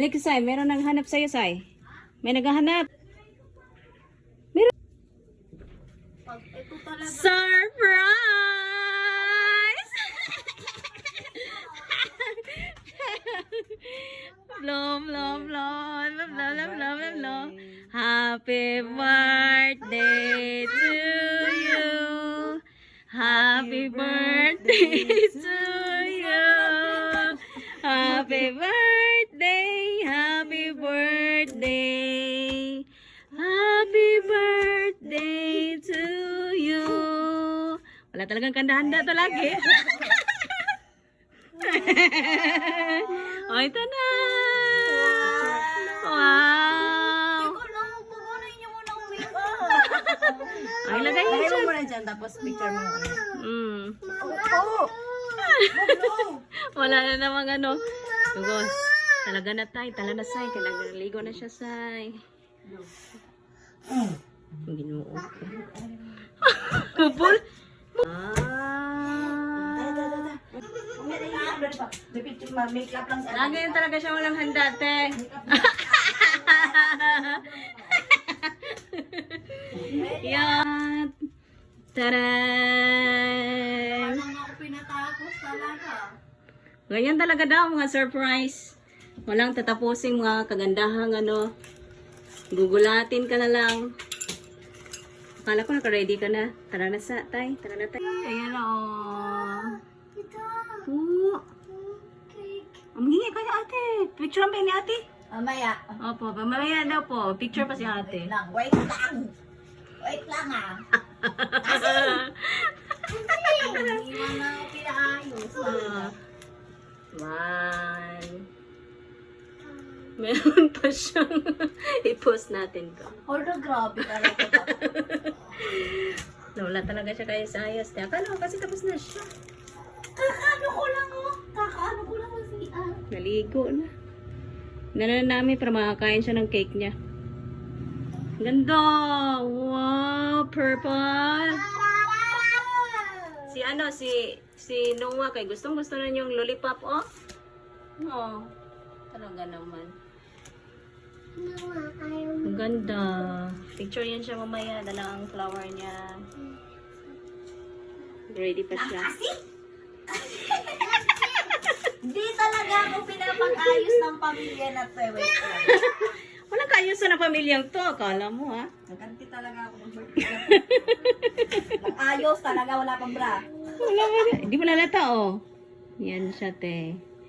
Next, Sai, meron naghanap sa'yo, Sai. May naghahanap. Meron. Ito talaga. Surprise! Blom, blom, blom, blom, blom, blom, blom, blom. Happy birthday to you. Happy birthday to you. Happy birthday, happy birthday. Happy birthday to you. Wala talagang kanda-handa to lagi. Oh, ito na. Wow. Ay, lagay mo Lagay mo dyan. muna dyan, tapos picture mo. Wala na namang ano. Tugos. Talaga na tayo. Tala na, Sai. Naligo na siya, Sai. Ang ginoo. Kupol. Make up lang sa Lagi yun talaga siya walang handa, te. Yan. Tarang! ako pinatapos talaga. Ganyan talaga daw, mga surprise. Walang tatapusing mga kagandahang ano. Gugulatin ka na lang. Akala ko naka-ready ka na. Tara na sa, tay. Tara na, tay. Ayan o. Oo. Humingi ka ni ate. Picture ang ni ate. Mamaya. Opo, mamaya daw po. Picture pa si ate. Wait lang. Wait lang ah. Hindi mo na ako pinaayos. One. Meron pa siyang i-post natin to. Although grabe talaga. Wala talaga siya kaya sa ayos. Akala ko kasi tapos na siya. Kakaano ko lang oh. Kakaano ko lang ang CR. Naligo na. Nana namin para makakain siya ng cake niya. Ganda! Wow! Purple! Si ano, si Noah kay gustong gusto na yung lollipop, oh. Oh. Talaga naman. Ang ganda. Picture yan siya mamaya. Dala ang flower niya. Ready pa siya. Hindi talaga ako pinapag-ayos ng pamilya na to. Wait lang. Walang kaayusan ng pamilyang to. Akala mo, ha? Naganti talaga ako mag-birthday. Nag-ayos talaga. Wala pang bra. Wala. Hindi mo nalata, oh. Yan siya, te.